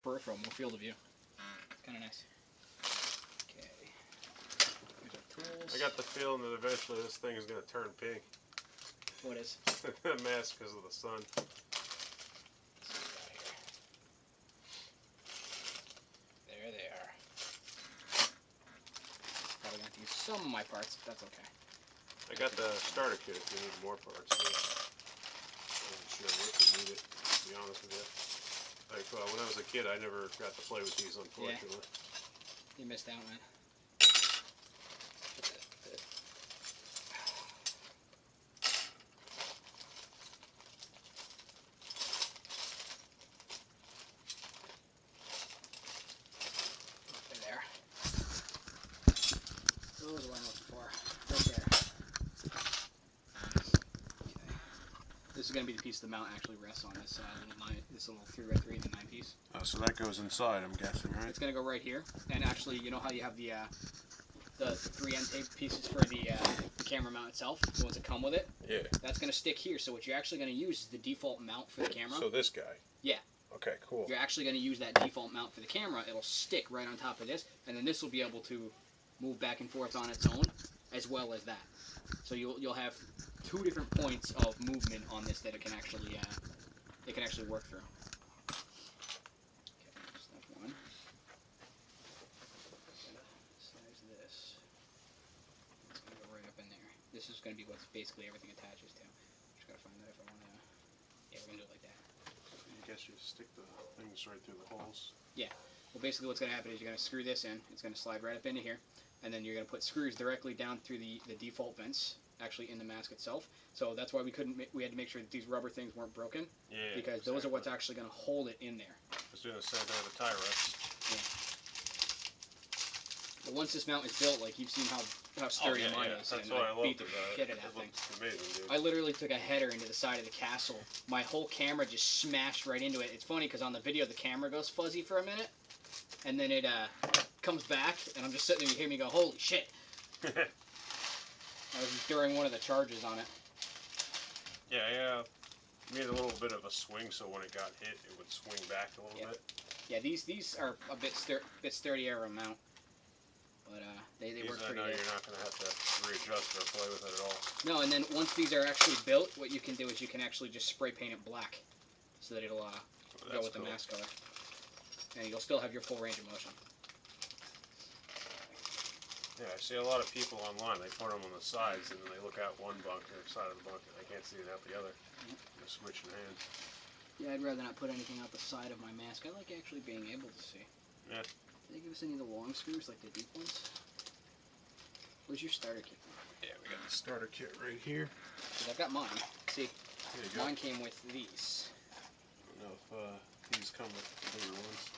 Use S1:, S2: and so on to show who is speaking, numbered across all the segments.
S1: peripheral, more field of view. Kind of nice. Okay. Here's our tools.
S2: I got the feeling that eventually this thing is going to turn pink.
S1: What is?
S2: The mask because of the sun.
S1: There they are. Probably going to use some of my parts, but that's okay.
S2: I got the starter kit if you need more parts. Too. I'm not sure if you need it, to be honest with you. Like, when I was a kid, I never got to play with these, unfortunately.
S1: Yeah. You missed out, man. There. Those are what I'm looking for. Right there. Okay. This is going to be the piece the mount actually rests on, this little 3x3 and the 9-piece.
S2: Oh, so that goes inside, I'm guessing, right?
S1: It's going to go right here. And actually, you know how you have the 3 end tape pieces for the camera mount itself, the ones that come with it?
S2: Yeah.
S1: That's going to stick here. So what you're actually going to use is the default mount for the camera.
S2: So this guy?
S1: Yeah.
S2: Okay, cool.
S1: You're actually going to use that default mount for the camera. It'll stick right on top of this, and then this will be able to move back and forth on its own, as well as that. So you'll have 2 different points of movement on this that it can actually work through. Okay, step 1. Size this. It's going to go right up in there. This is going to be what's basically everything attaches to. Just got to find out if I want to. Yeah, we're going to do it like that.
S2: I guess you stick the things right through the holes.
S1: Yeah. Well, basically what's going to happen is you're going to screw this in. It's going to slide right up into here. And then you're going to put screws directly down through the default vents, actually in the mask itself. So that's why we had to make sure that these rubber things weren't broken.
S2: Yeah.
S1: Because
S2: exactly.
S1: those are what's actually going to hold it in there.
S2: I was doing the same thing with the tie wraps.
S1: Yeah. But once this mount is built, like you've seen how sturdy mine is.
S2: That's
S1: and
S2: why I
S1: beat
S2: loved
S1: the
S2: it.
S1: shit out of that thing.
S2: It's amazing, dude.
S1: I literally took a header into the side of the castle. My whole camera just smashed right into it. It's funny because on the video the camera goes fuzzy for a minute, and then it comes back, and I'm just sitting there. You hear me go, "Holy shit!" That was during one of the charges on it.
S2: Yeah. Made a little bit of a swing, so when it got hit, it would swing back a little bit.
S1: Yeah, these are a bit sturdier amount, but they work pretty
S2: I know
S1: good.
S2: you're not going to have to readjust or play with it at all.
S1: No, and then once these are actually built, what you can do is you can actually just spray paint it black, so that it'll go with the mask color, and you'll still have your full range of motion.
S2: Yeah, I see a lot of people online, they put them on the sides and then they look out one bunk or side of the bunk and they can't see it out the other. They're switching hands.
S1: Yeah, I'd rather not put anything out the side of my mask. I like actually being able to see.
S2: Yeah.
S1: Did they give us any of the long screws, like the deep ones? Where's your starter kit?
S2: Yeah, we got the starter kit right here.
S1: Because I've got mine. See, mine came with these.
S2: I don't know if these come with the bigger ones.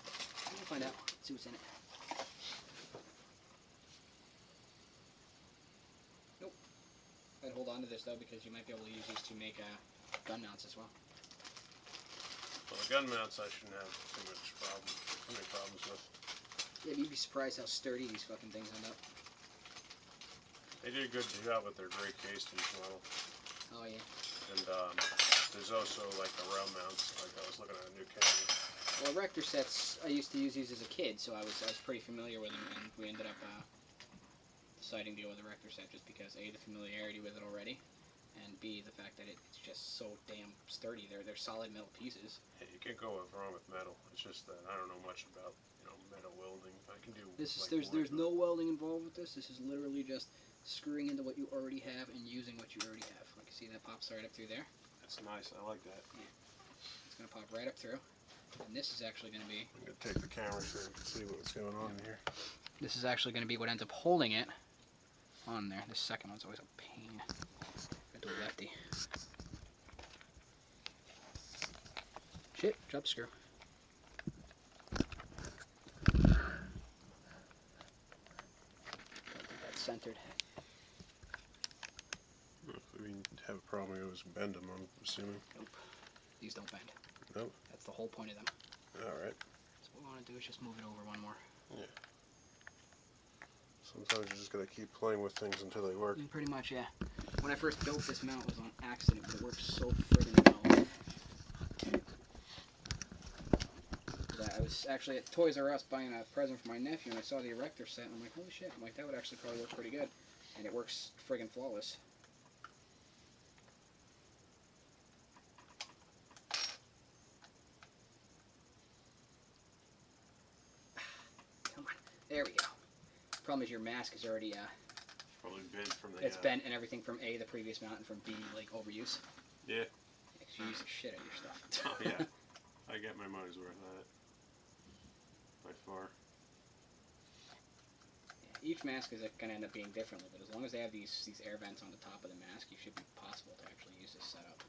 S1: We'll find out. See what's in it. Nope. I'd hold on to this though because you might be able to use these to make gun mounts as well.
S2: Well, the gun mounts I shouldn't have too many problems with.
S1: Yeah, you'd be surprised how sturdy these fucking things end up.
S2: They did a good job with their gray case to each model.
S1: Oh yeah.
S2: And there's also like the rail mounts. Like I was looking at a new camera.
S1: Well, Rector sets, I used to use these as a kid, so I was pretty familiar with them, and we ended up deciding to go with the Rector set just because A, the familiarity with it already, and B, the fact that it's just so damn sturdy. They're solid metal pieces.
S2: Yeah, you can't go wrong with metal. It's just that I don't know much about metal welding. I can do.
S1: This is there's no welding involved with this. This is literally just screwing into what you already have and using what you already have. Like, see that pops right up through there?
S2: That's nice. I like that.
S1: Yeah. It's gonna pop right up through. And this is actually going to be...
S2: I'm going to take the camera so you can see what's going on in here.
S1: This is actually going to be what ends up holding it on there. This second one's always a pain. Got to do a lefty. Shit, drop the screw. That's centered.
S2: If we have a problem, it was bend them, I'm assuming.
S1: Nope. These don't bend.
S2: Nope.
S1: That's the whole point of them.
S2: Alright.
S1: So what we want to do is just move it over one more.
S2: Yeah. Sometimes you just got to keep playing with things until they work.
S1: Pretty much, yeah. When I first built this mount, it was on accident, but it works so friggin' well. I was was actually at Toys R Us buying a present for my nephew, and I saw the erector set, and I'm like, holy shit! I'm like, that would actually probably work pretty good, and it works friggin' flawless. Come on, there we go. Problem is your mask is already
S2: Probably bent from the.
S1: it's bent and everything from A, the previous mount, and from B, like overuse.
S2: Yeah.
S1: You use the shit out of your stuff.
S2: Oh yeah. I get my money's worth out of it. By far.
S1: Yeah, each mask is going to end up being differently, but as long as they have these air vents on the top of the mask, you should be possible to actually use this setup.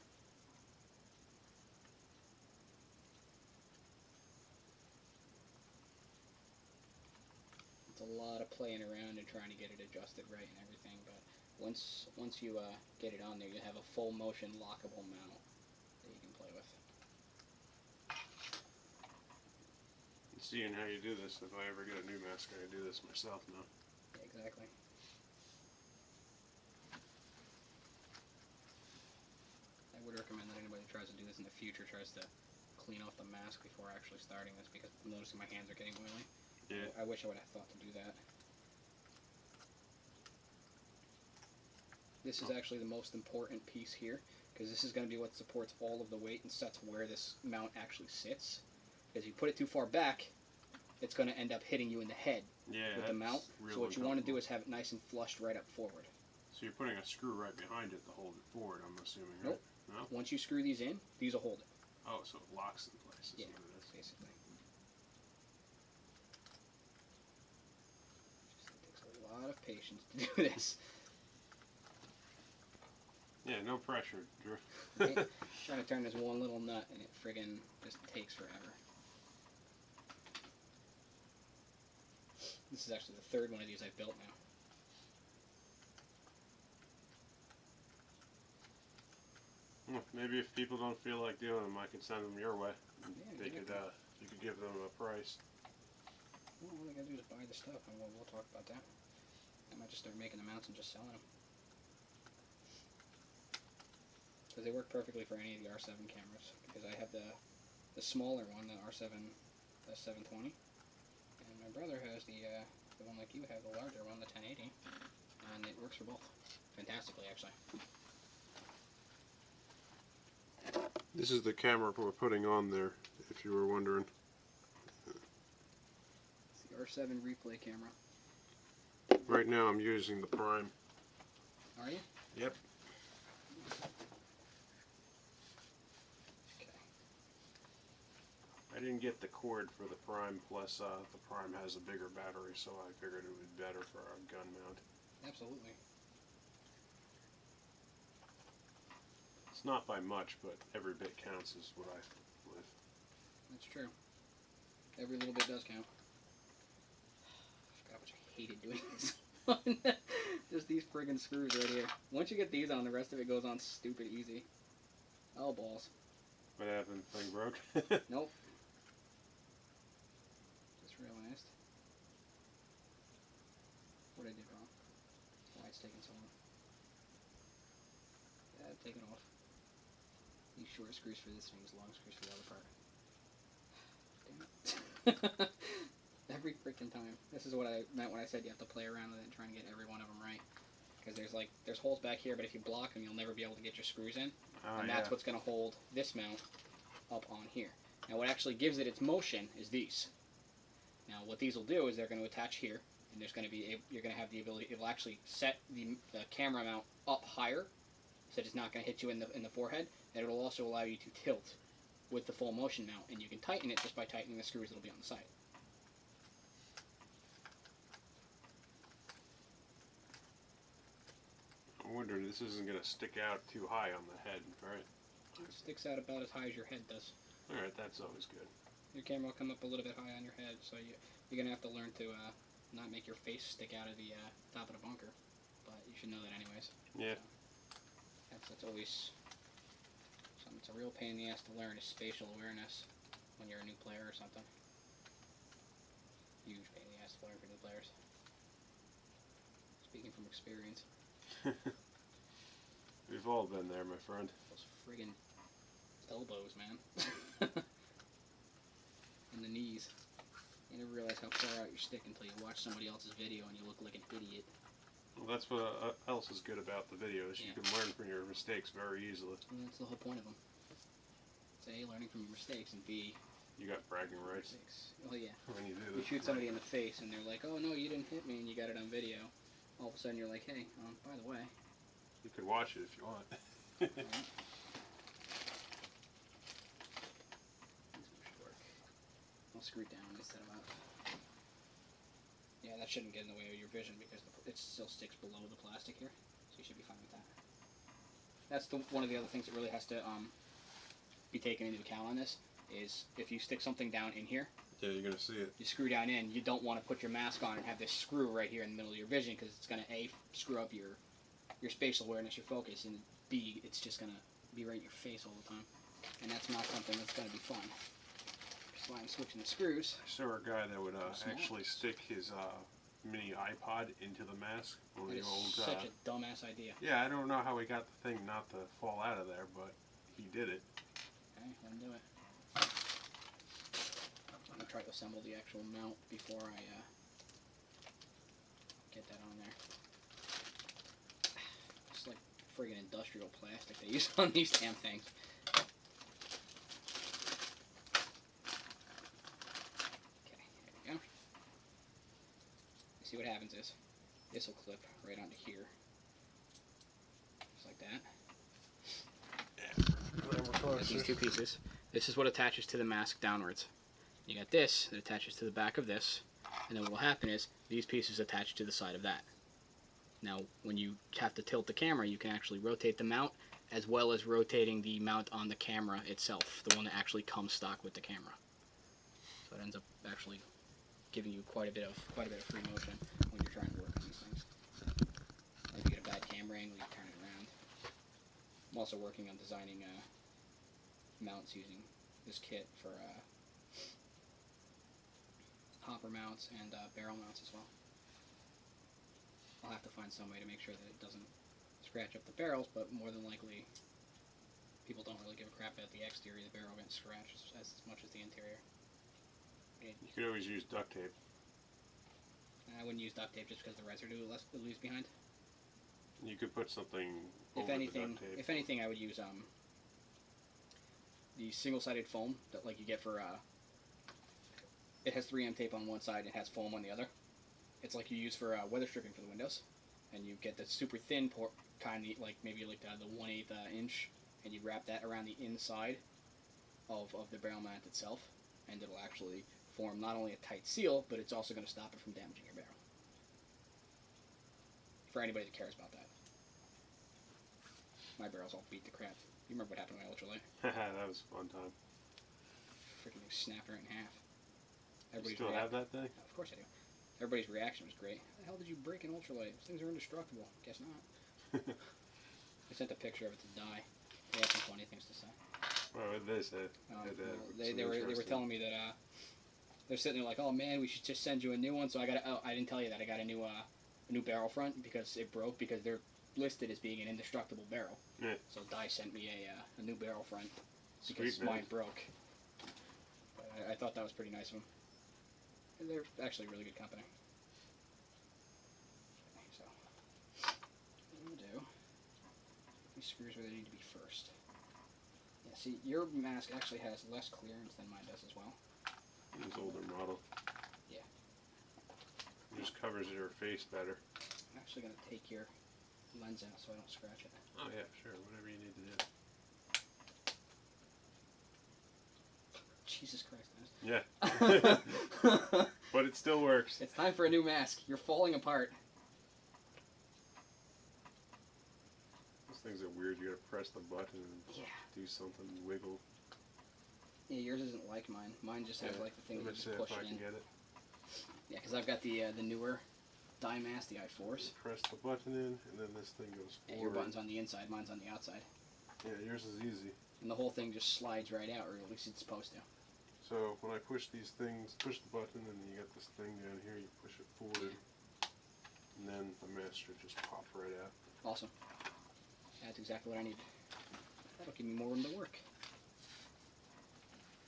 S1: It's a lot of playing around and trying to get it adjusted right and everything, but once you get it on there, you have a full motion lockable mount that you can play with.
S2: Seeing how you do this, if I ever get a new mask, I do this myself now.
S1: Yeah, exactly. I would recommend that anybody who tries to do this in the future tries to clean off the mask before actually starting this, because I'm noticing my hands are getting oily.
S2: Yeah.
S1: I wish I would have thought to do that. This is actually the most important piece here, because this is going to be what supports all of the weight and sets where this mount actually sits. Because if you put it too far back, it's going to end up hitting you in the head with the mount. So what you want to do is have it nice and flushed right up forward.
S2: So you're putting a screw right behind it to hold it forward, I'm assuming, right?
S1: Nope.
S2: No?
S1: Once you screw these in, these will hold it.
S2: Oh, so it locks in place is
S1: Yeah,
S2: what it is.
S1: basically. It takes a lot of patience to do this.
S2: Yeah, no pressure, Drew.
S1: Right? Trying to turn this one little nut and it friggin' just takes forever. This is actually the third one of these I've built now.
S2: Well, maybe if people don't feel like doing them, I could send them your way.
S1: Yeah,
S2: They could, you could give them a price.
S1: Well, all I gotta do is buy the stuff, and we'll talk about that. I might just start making the mounts and just selling them. Because they work perfectly for any of the R7 cameras. Because I have the smaller one, the R7 720, and my brother has the one like you have, the larger one, the 1080, and it works for both fantastically, actually.
S2: This is the camera we're putting on there, if you were wondering.
S1: It's the R7 replay camera.
S2: Right now I'm using the Prime.
S1: Are you?
S2: Yep.
S1: Okay.
S2: I didn't get the cord for the Prime, plus the Prime has a bigger battery, so I figured it would be better for a gun mount.
S1: Absolutely.
S2: It's not by much, but every bit counts is what I believe.
S1: That's true. Every little bit does count. I forgot how much I hated doing this one. Just these friggin' screws right here. Once you get these on, the rest of it goes on stupid easy. Oh, balls.
S2: What happened? Thing broke?
S1: Nope. Just realized what I did wrong. Why it's taking so long. Yeah, take it off. These short screws for this thing, long screws for the other part. Damn it. Every freaking time. This is what I meant when I said you have to play around with it and try and get every one of them right. Because there's holes back here, but if you block them, you'll never be able to get your screws in.
S2: Oh,
S1: and that's what's going to hold this mount up on here. Now what actually gives it its motion is these. Now what these will do is they're going to attach here, and there's going to be you're going to have the ability. It will actually set the camera mount up higher, so it's not going to hit you in the forehead, and it will also allow you to tilt with the full motion mount, and you can tighten it just by tightening the screws that'll be on the side.
S2: I'm wondering, this isn't going to stick out too high on the head, right?
S1: It sticks out about as high as your head does.
S2: Alright, that's always good.
S1: Your camera will come up a little bit high on your head, so you're going to have to learn to not make your face stick out of the top of the bunker. But you should know that anyways.
S2: Yeah.
S1: So that's always something. It's a real pain in the ass to learn is spatial awareness when you're a new player or something. Huge pain in the ass to learn for new players. Speaking from experience.
S2: We've all been there, my friend.
S1: Those friggin' elbows, man. And the knees. realize how far out you're sticking until you watch somebody else's video and you look like an idiot.
S2: Well, that's what else is good about the videos. You can learn from your mistakes very easily.
S1: And that's the whole point of them. It's A, learning from your mistakes, and B,
S2: you got bragging rights.
S1: Well, yeah.
S2: When you do
S1: You shoot somebody in the face and they're like, oh no, you didn't hit me, and you got it on video. All of a sudden you're like, hey, by the way.
S2: You could watch it if you want.
S1: I'll screw it down instead of up. Yeah, that shouldn't get in the way of your vision because it still sticks below the plastic here, so you should be fine with that. That's one of the other things that really has to be taken into account on this, is if you stick something down in here,
S2: yeah, you're gonna see it.
S1: You screw down in, you don't want to put your mask on and have this screw right here in the middle of your vision, because it's gonna A, screw up your spatial awareness, your focus, and B, it's just gonna be right in your face all the time, and that's not something that's gonna be fun. So I'm switching the screws.
S2: I saw a guy that would actually stick his mini iPod into the mask.
S1: That is such a dumbass idea.
S2: Yeah, I don't know how he got the thing not to fall out of there, but he did it.
S1: Okay, let him do it. I'm gonna try to assemble the actual mount before I get that on there. It's like friggin' industrial plastic they use on these damn things. Okay, there we go. See what happens is this will clip right onto here, just like that. These two pieces. This is what attaches to the mask downwards. You got this that attaches to the back of this, and then what will happen is these pieces attach to the side of that. Now, when you have to tilt the camera, you can actually rotate the mount as well as rotating the mount on the camera itself, the one that actually comes stock with the camera. So it ends up actually giving you quite a bit of free motion when you're trying to work on these things. If you get a bad camera angle, you turn it around. I'm also working on designing mounts using this kit for hopper mounts and barrel mounts as well. I'll have to find some way to make sure that it doesn't scratch up the barrels, but more than likely people don't really give a crap about the exterior of the barrel getting scratched as much as the interior.
S2: You could always use duct tape.
S1: I wouldn't use duct tape just because the residue leaves behind.
S2: You could put something over
S1: If anything,
S2: the duct tape.
S1: if anything, I would use the single-sided foam that like you get for it has 3M tape on one side and it has foam on the other. It's like you use for weather stripping for the windows, and you get the super thin kind, like maybe like the 1/8 inch, and you wrap that around the inside of the barrel mount itself, and it'll actually form not only a tight seal, but it's also going to stop it from damaging your barrel. For anybody that cares about that. My barrel's all beat to crap. You remember what happened to my ultralight?
S2: That was a fun time.
S1: Freaking snapped right in half.
S2: You still have that thing?
S1: Of course I do. Everybody's reaction was great. How the hell did you break an ultralight? Those things are indestructible. Guess not. I sent a picture of it to Di. They had some funny things to say.
S2: What did they say?
S1: They were telling me that they're sitting there like, oh man, we should just send you a new one. So I didn't tell you that I got a new barrel front because it broke, because they're listed as being an indestructible barrel.
S2: Yeah. So
S1: Di sent me a new barrel front because mine broke. But I thought that was pretty nice of them. They're actually a really good company. Okay, so what I'm going to do, these screws where they need to be first. Yeah, see, your mask actually has less clearance than mine does as well.
S2: This older model.
S1: Yeah.
S2: It just covers your face better.
S1: I'm actually going to take your lens out so I don't scratch it.
S2: Oh yeah, sure, whatever you need to do.
S1: Jesus Christ, guys.
S2: Yeah. But it still works.
S1: It's time for a new mask. You're falling apart.
S2: Those things are weird. You gotta press the button and do something, wiggle.
S1: Yeah, yours isn't like mine. Mine just has like the thing that you just push
S2: if I
S1: in.
S2: can get it.
S1: Yeah, because I've got the newer die mask, the i4s.
S2: You press the button in, and then this thing goes forward.
S1: And your button's on the inside, mine's on the outside.
S2: Yeah, yours is easy.
S1: And the whole thing just slides right out, or at least it's supposed to.
S2: So when I push these things, push the button, and you got this thing down here, you push it forward, and then the mask should just pop right out.
S1: Awesome. That's exactly what I need. That'll give me more room to work.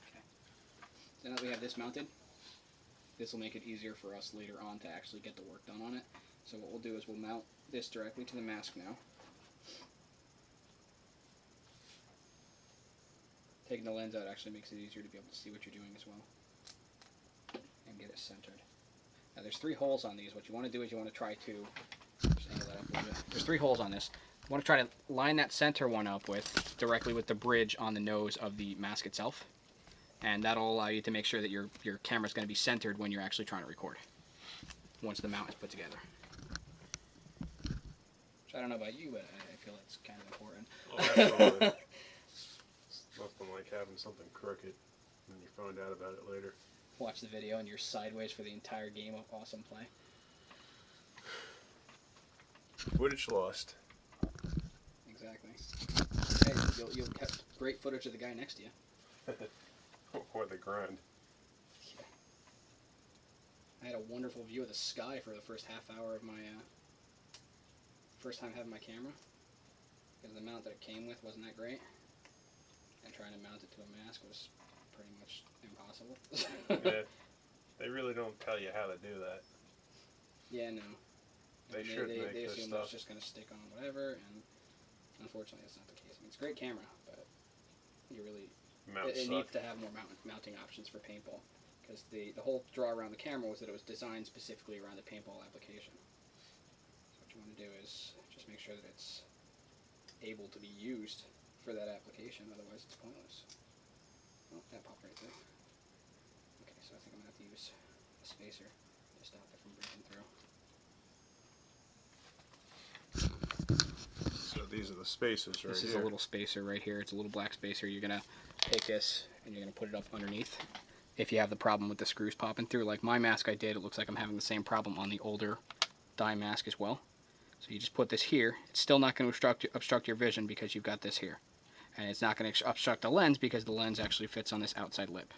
S1: Okay. So now that we have this mounted, this will make it easier for us later on to actually get the work done on it. So what we'll do is we'll mount this directly to the mask now. Taking the lens out actually makes it easier to be able to see what you're doing as well. And get it centered. Now there's 3 holes on these. What you want to do is you want to try to, just angle that up a little bit. There's 3 holes on this. You want to try to line that center one up directly with the bridge on the nose of the mask itself. And that'll allow you to make sure that your camera's going to be centered when you're actually trying to record, once the mount is put together. Which I don't know about you, but I feel it's kind of important.
S2: Oh, absolutely. It's nothing like having something crooked and you find out about it later.
S1: Watch the video and you're sideways for the entire game of awesome play.
S2: Footage lost.
S1: Exactly. Hey, you'll get great footage of the guy next to you.
S2: Or the grind.
S1: Yeah. I had a wonderful view of the sky for the first half hour of my first time having my camera, because the mount that it came with wasn't that great, and trying to mount it to a mask was pretty much impossible.
S2: Yeah, they really don't tell you how to do that.
S1: Yeah, no.
S2: They should make
S1: they
S2: this
S1: assume
S2: stuff.
S1: it's just going to stick on whatever, and unfortunately that's not the case. I mean, it's a great camera, but you really it needs to have more mounting options for paintball, because the whole draw around the camera was that it was designed specifically around the paintball application. So what you want to do is just make sure that it's able to be used for that application, otherwise it's pointless. Oh, that popped right there. Okay, so I think I'm going to have to use a spacer to stop it from breaking through.
S2: So these are the spacers right here.
S1: This is a little spacer right here. It's a little black spacer. You're going to take this and you're going to put it up underneath. If you have the problem with the screws popping through, like my mask I did, it looks like I'm having the same problem on the older dye mask as well. So you just put this here. It's still not going to obstruct your vision because you've got this here. And it's not going to obstruct the lens because the lens actually fits on this outside lip.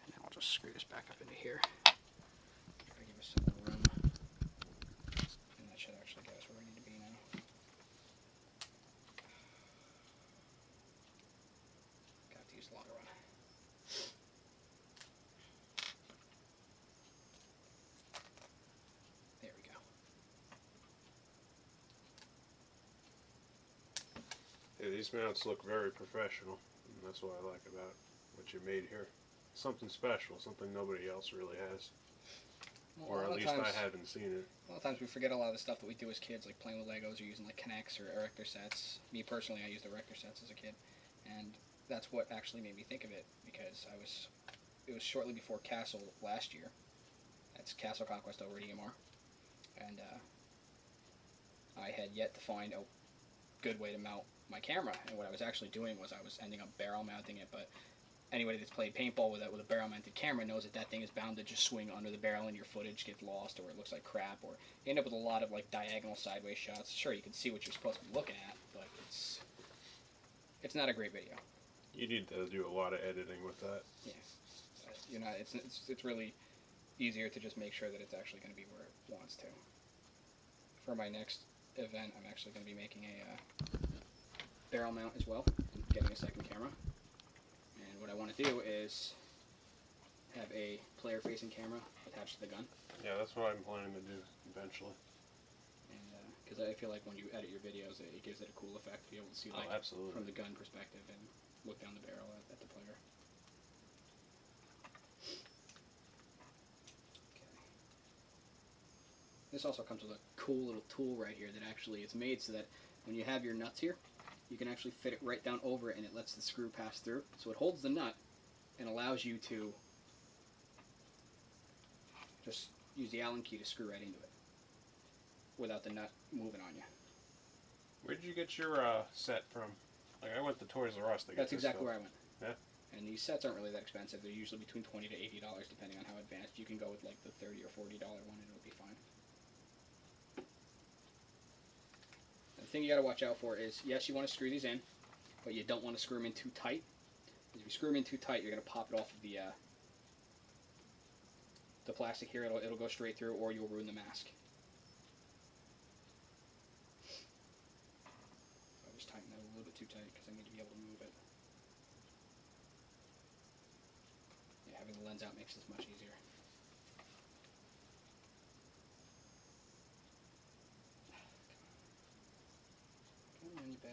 S1: And now I'll just screw this back up into here. Try to give us some more room. And that should actually get us where we need to be now. Got to use the longer one. There we go.
S2: Yeah, these mounts look very professional, and that's what I like about what you made here. Something special, something nobody else really has.
S1: Well,
S2: or at least I haven't seen it.
S1: A lot of times we forget a lot of the stuff that we do as kids, like playing with Legos or using like Connects or Erector sets. Me personally, I used Erector sets as a kid, and that's what actually made me think of it, because it was shortly before Castle last year. That's Castle Conquest over at EMR, and I had yet to find a good way to mount my camera, and what I was actually doing was I was ending up barrel mounting it. But anybody that's played paintball with a barrel mounted camera knows that that thing is bound to just swing under the barrel and your footage gets lost, or it looks like crap, or you end up with a lot of like diagonal sideways shots. Sure, you can see what you're supposed to be looking at, but it's not a great video.
S2: You need to do a lot of editing with that.
S1: Yeah, you're not. It's really easier to just make sure that it's actually going to be where it wants to. For my next event, I'm actually going to be making a barrel mount as well, and getting a second camera. And what I want to do is have a player-facing camera attached to the gun.
S2: Yeah, that's what I'm planning to do eventually.
S1: And because I feel like when you edit your videos, it gives it a cool effect to be able to see like
S2: absolutely.
S1: from the gun perspective and look down the barrel at the player. Okay. This also comes with a cool little tool right here that actually it's made so that when you have your nuts here, you can actually fit it right down over it, and it lets the screw pass through. So it holds the nut and allows you to just use the Allen key to screw right into it without the nut moving on you.
S2: Where did you get your set from? Like, I went to Toys R Us to get
S1: That's
S2: this
S1: exactly
S2: stuff.
S1: where I went.
S2: Yeah.
S1: And these sets aren't really that expensive. They're usually between $20 to $80 depending on how advanced. You can go with like the $30 or $40 one and it'll be fine. The thing you got to watch out for is, yes, you want to screw these in, but you don't want to screw them in too tight. If you screw them in too tight, you're going to pop it off of the plastic here. It'll go straight through, or you'll ruin the mask. I'll just tighten that a little bit too tight because I need to be able to move it. Yeah, having the lens out makes this much easier.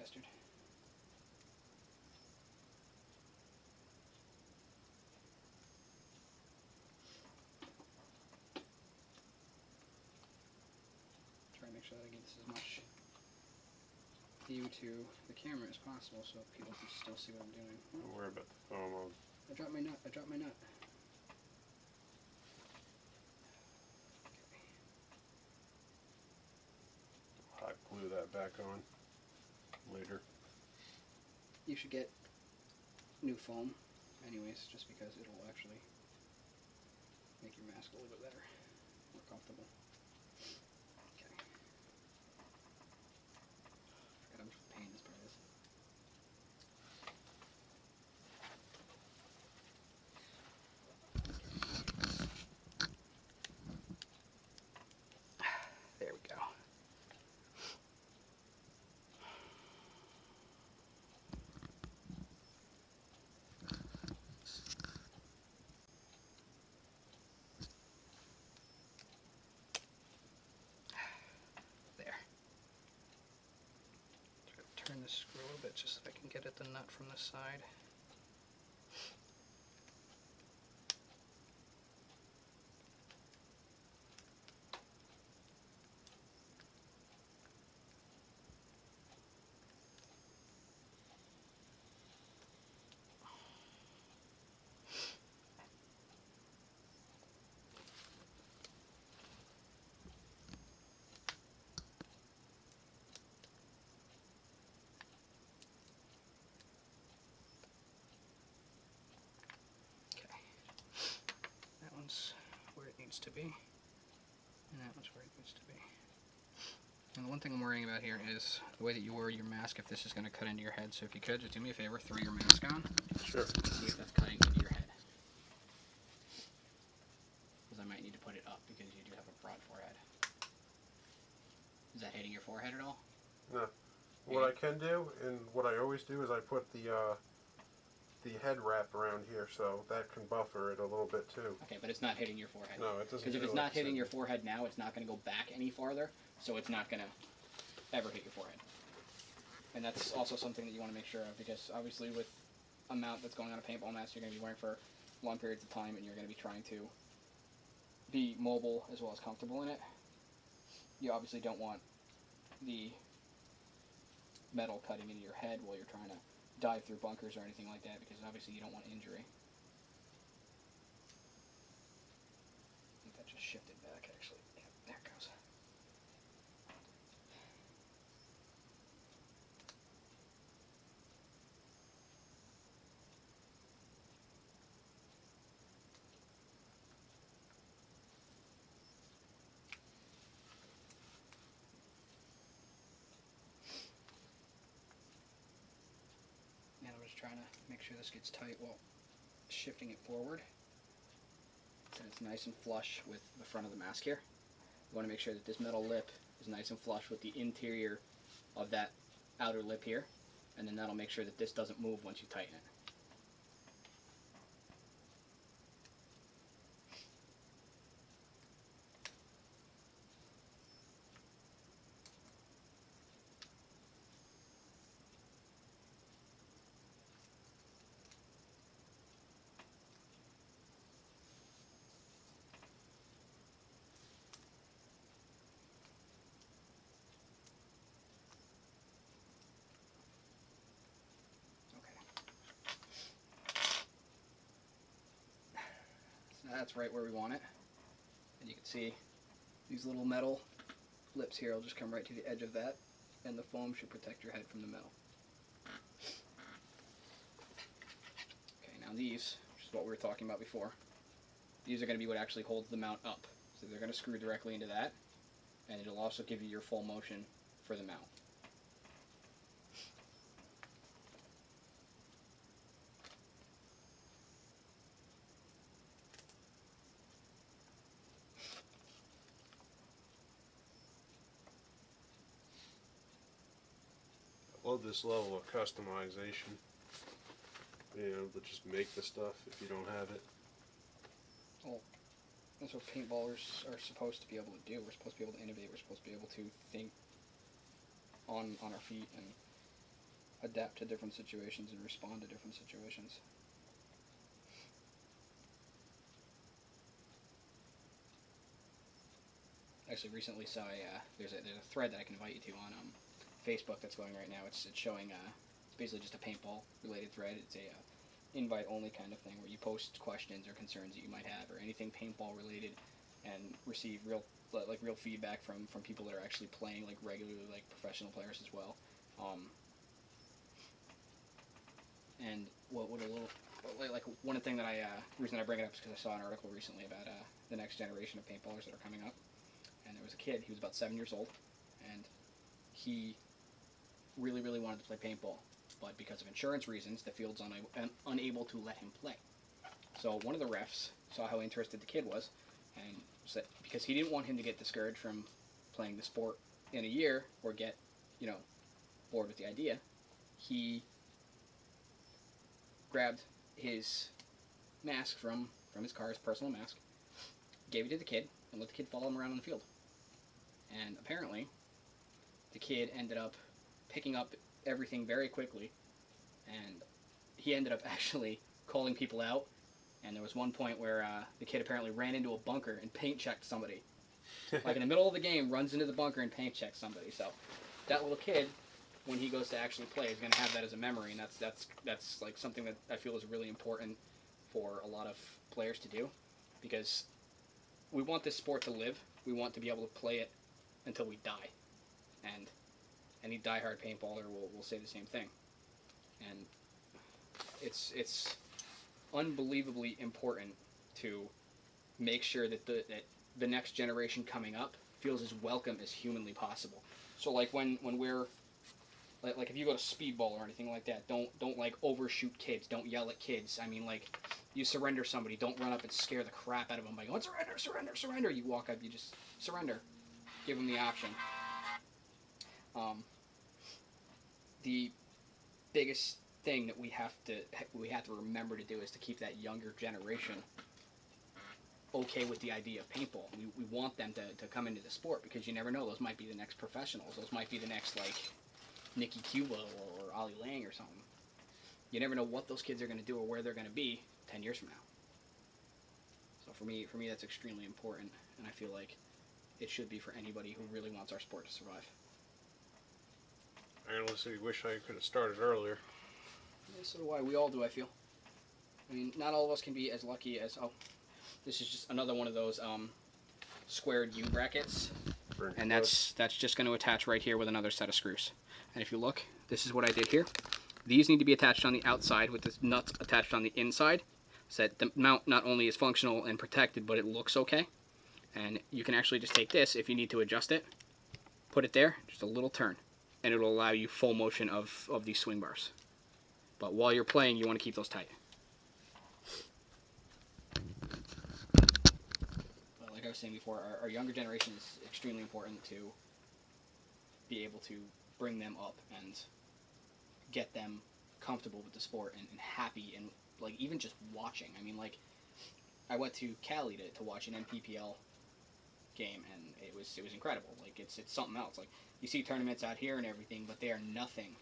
S1: bastard. Try to make sure that I get this as much view to the camera as possible so people can still see what I'm doing.
S2: Don't worry about the foam.
S1: I dropped my nut. I dropped my nut.
S2: Hot glue that back on later.
S1: You should get new foam anyways, just because it'll actually make your mask a little bit better, more comfortable. Okay. Forgot how much of a pain this part is. There we go. There. Try to turn this screw a little bit just so I can get at the nut from the side. Where it needs to be, and that one's where it needs to be. And the one thing I'm worrying about here is the way that you wear your mask, if this is going to cut into your head. So if you could, just do me a favor, throw your mask on.
S2: Sure.
S1: See if that's cutting into your head. Because I might need to put it up because you do have a broad forehead. Is that hitting your forehead at all?
S2: No. What I can do, and what I always do, is I put the head wrap around here, so that can buffer it a little bit too.
S1: Okay, but it's not hitting your forehead.
S2: No, it doesn't.
S1: Because if it's not hitting your forehead now, it's not going to go back any farther, so it's not going to ever hit your forehead. And that's also something that you want to make sure of, because obviously with a mount that's going on a paintball mask, you're going to be wearing for long periods of time, and you're going to be trying to be mobile as well as comfortable in it. You obviously don't want the metal cutting into your head while you're trying to dive through bunkers or anything like that, because obviously you don't want injury. I think that just shifted back, actually. Yeah, there it goes. And I'm just trying to make sure this gets tight while shifting it forward. And it's nice and flush with the front of the mask here. You want to make sure that this metal lip is nice and flush with the interior of that outer lip here. And then that'll make sure that this doesn't move once you tighten it. That's right where we want it. And you can see these little metal lips here will just come right to the edge of that, and the foam should protect your head from the metal. Okay, now these, which is what we were talking about before, these are going to be what actually holds the mount up. So they're going to screw directly into that, and it'll also give you your full motion for the mount.
S2: I love this level of customization. You know, to just make the stuff if you don't have it.
S1: Well, that's what paintballers are supposed to be able to do. We're supposed to be able to innovate. We're supposed to be able to think on our feet and adapt to different situations and respond to different situations. Actually, recently saw there's a thread that I can invite you to on Facebook that's going right now. It's showing it's basically just a paintball related thread. It's a invite only kind of thing where you post questions or concerns that you might have or anything paintball related, and receive real feedback from people that are actually playing like regularly, like professional players as well. And what a little like one thing that reason I bring it up is because I saw an article recently about the next generation of paintballers that are coming up. And there was a kid, he was about 7 years old, and he really, really wanted to play paintball, but because of insurance reasons, the field's unable to let him play. So one of the refs saw how interested the kid was, and said, because he didn't want him to get discouraged from playing the sport in a year, or get, bored with the idea, he grabbed his mask from his car, his personal mask, gave it to the kid, and let the kid follow him around on the field. And apparently, the kid ended up picking up everything very quickly, and he ended up actually calling people out. And there was one point where the kid apparently ran into a bunker and paint checked somebody. Like in the middle of the game, runs into the bunker and paint checks somebody. So that little kid, when he goes to actually play, is going to have that as a memory, and that's like something that I feel is really important for a lot of players to do, because we want this sport to live. We want to be able to play it until we die, and any diehard paintballer will say the same thing. And it's unbelievably important to make sure that the next generation coming up feels as welcome as humanly possible. So like when we're like if you go to speedball or anything like that, don't like overshoot kids, don't yell at kids. I mean, like, you surrender somebody, don't run up and scare the crap out of them by going, surrender, surrender, surrender. You walk up, you just surrender. Give them the option. The biggest thing that we have to remember to do is to keep that younger generation okay with the idea of paintball. We want them to come into the sport, because you never know, those might be the next professionals. Those might be the next, like, Nikki Cuba or Ollie Lang or something. You never know what those kids are going to do or where they're going to be 10 years from now. So for me, that's extremely important, and I feel like it should be for anybody who really wants our sport to survive.
S2: I honestly wish I could have started earlier.
S1: Yeah, so do I. We all do, I feel. I mean, not all of us can be as lucky as, this is just another one of those squared U brackets, and that's just going to attach right here with another set of screws. And if you look, this is what I did here. These need to be attached on the outside with the nuts attached on the inside, so that the mount not only is functional and protected, but it looks okay. And you can actually just take this, if you need to adjust it, put it there, just a little turn, and it'll allow you full motion of these swing bars. But while you're playing, you want to keep those tight. But like I was saying before, our younger generation is extremely important to be able to bring them up and get them comfortable with the sport and happy, and like even just watching. I mean, like, I went to Cali to watch an NPPL game, and it was incredible. Like, it's something else. Like, you see tournaments out here and everything, but they are nothing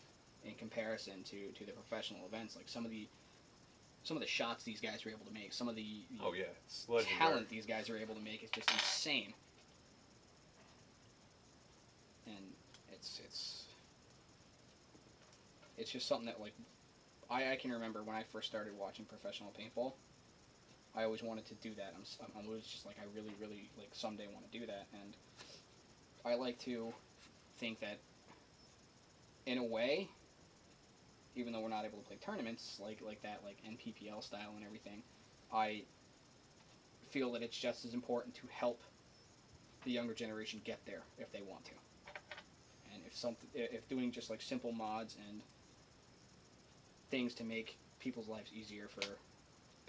S1: in comparison to the professional events. Like, some of the shots these guys are able to make, some of the
S2: it's legendary.
S1: Talent these guys are able to make is just insane. And it's just something that, like, I can remember when I first started watching professional paintball, I always wanted to do that. I'm always just like, I really, really, like, someday want to do that. And I like to think that, in a way, even though we're not able to play tournaments like that, like NPPL style and everything, I feel that it's just as important to help the younger generation get there if they want to. And if doing just like simple mods and things to make people's lives easier for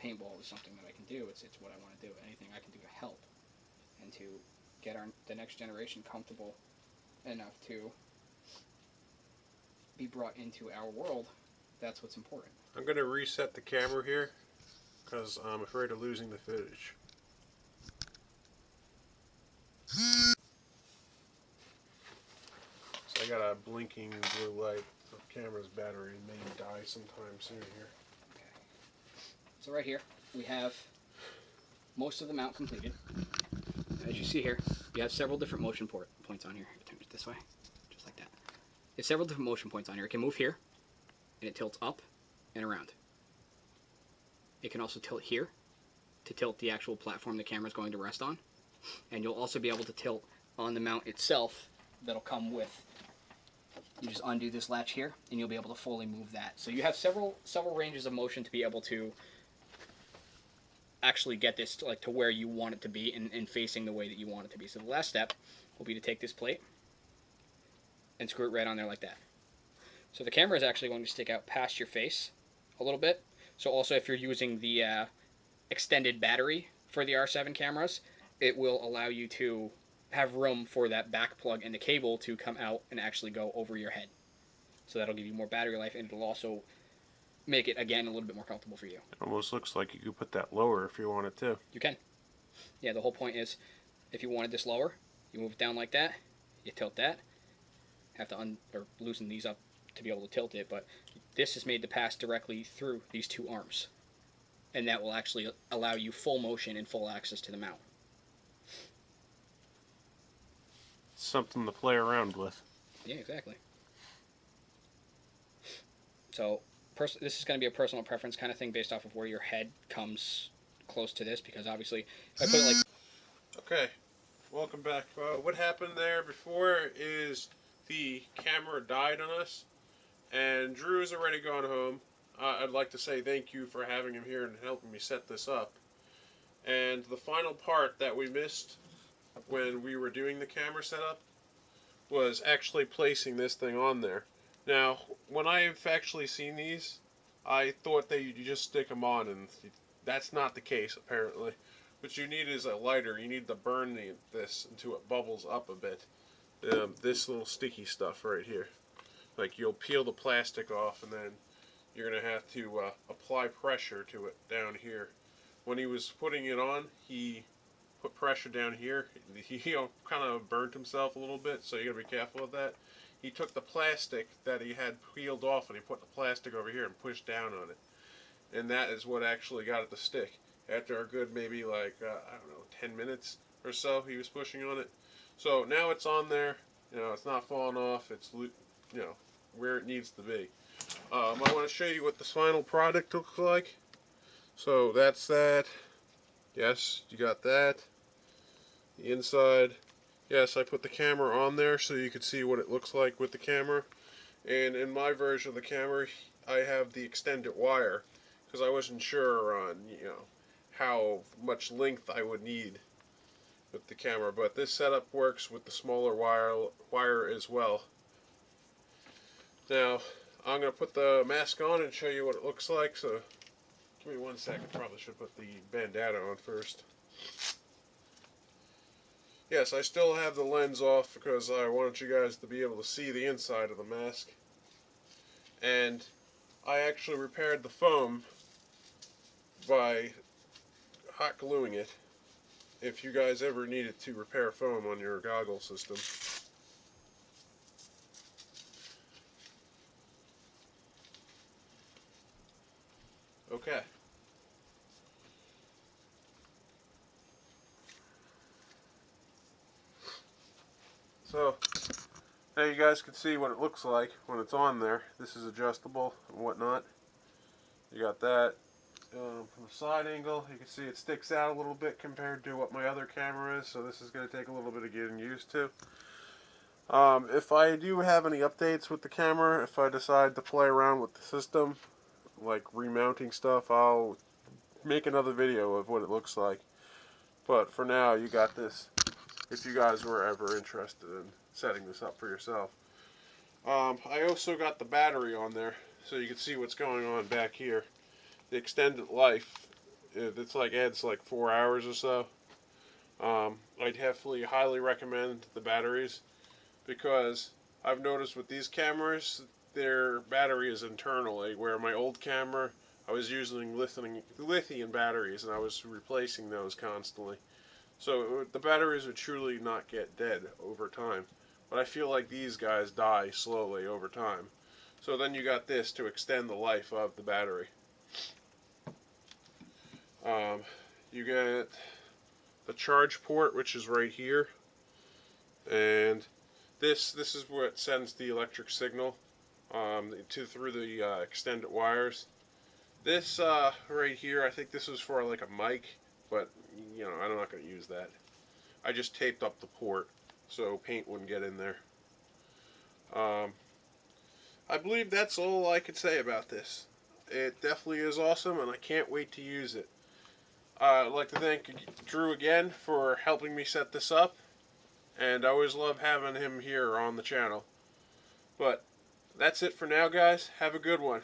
S1: paintball is something that I can do, it's what I want to do. Anything I can do to help and to get the next generation comfortable enough to be brought into our world, that's what's important.
S2: I'm going to reset the camera here because I'm afraid of losing the footage. So I got a blinking blue light. camera's battery may die sometime soon here.
S1: Okay. So right here, we have most of the mount completed. As you see here, you have several different motion points on here. Turn it this way, just like that. There's several different motion points on here. It can move here, and it tilts up and around. It can also tilt here to tilt the actual platform the camera is going to rest on. And you'll also be able to tilt on the mount itself that'll come with. You just undo this latch here, and you'll be able to fully move that. So you have several ranges of motion to be able to actually get this to where you want it to be and facing the way that you want it to be. So the last step will be to take this plate and screw it right on there like that. So the camera is actually going to stick out past your face a little bit. So also if you're using the extended battery for the R7 cameras, it will allow you to have room for that back plug and the cable to come out and actually go over your head. So that'll give you more battery life, and it'll also make it, again, a little bit more comfortable for you.
S2: It almost looks like you could put that lower if you wanted to.
S1: You can. Yeah, the whole point is, if you wanted this lower, you move it down like that, you tilt that, have to loosen these up to be able to tilt it, but this is made to pass directly through these two arms. And that will actually allow you full motion and full access to the mount.
S2: Something to play around with.
S1: Yeah, exactly. So this is going to be a personal preference kind of thing based off of where your head comes close to this, because obviously if I put it like...
S2: Okay, welcome back. What happened there before is the camera died on us, and Drew's already gone home. I'd like to say thank you for having him here and helping me set this up. And the final part that we missed when we were doing the camera setup was actually placing this thing on there. Now, when I've actually seen these, I thought that you just stick them on, and that's not the case apparently. What you need is a lighter. You need to burn this until it bubbles up a bit. This little sticky stuff right here. Like, you'll peel the plastic off, and then you're going to have to apply pressure to it down here. When he was putting it on, he put pressure down here. He kind of burnt himself a little bit, so you got to be careful of that. He took the plastic that he had peeled off, and he put the plastic over here and pushed down on it. And that is what actually got it to stick. After a good maybe like, I don't know, 10 minutes or so, he was pushing on it. So now it's on there. You know, it's not falling off. It's, you know, where it needs to be. I want to show you what the final product looks like. So that's that. Yes, you got that. The inside. Yes, I put the camera on there so you could see what it looks like with the camera. And in my version of the camera, I have the extended wire because I wasn't sure on, you know, how much length I would need with the camera. But this setup works with the smaller wire as well. Now, I'm going to put the mask on and show you what it looks like. So, give me 1 second. Probably should put the bandana on first. Yes, I still have the lens off because I wanted you guys to be able to see the inside of the mask. And I actually repaired the foam by hot gluing it, if you guys ever needed to repair foam on your goggle system. Okay. So, now you guys can see what it looks like when it's on there. This is adjustable and whatnot. You got that. From the side angle, you can see it sticks out a little bit compared to what my other camera is, so this is going to take a little bit of getting used to. If I do have any updates with the camera, if I decide to play around with the system, like remounting stuff, I'll make another video of what it looks like. But for now, you got this, if you guys were ever interested in setting this up for yourself. I also got the battery on there, so you can see what's going on back here. The extended life, it's like adds like 4 hours or so. I'd highly recommend the batteries, because I've noticed with these cameras, their battery is internally, where my old camera, I was using lithium batteries, and I was replacing those constantly. So the batteries would truly not get dead over time. But I feel like these guys die slowly over time. So then you got this to extend the life of the battery. You get the charge port, which is right here, and this is what sends the electric signal through the extended wires. This right here, I think this is for like a mic, but you know, I'm not going to use that. I just taped up the port so paint wouldn't get in there. I believe that's all I could say about this. It definitely is awesome, and I can't wait to use it. I'd like to thank Drew again for helping me set this up, and I always love having him here on the channel. But that's it for now, guys. Have a good one.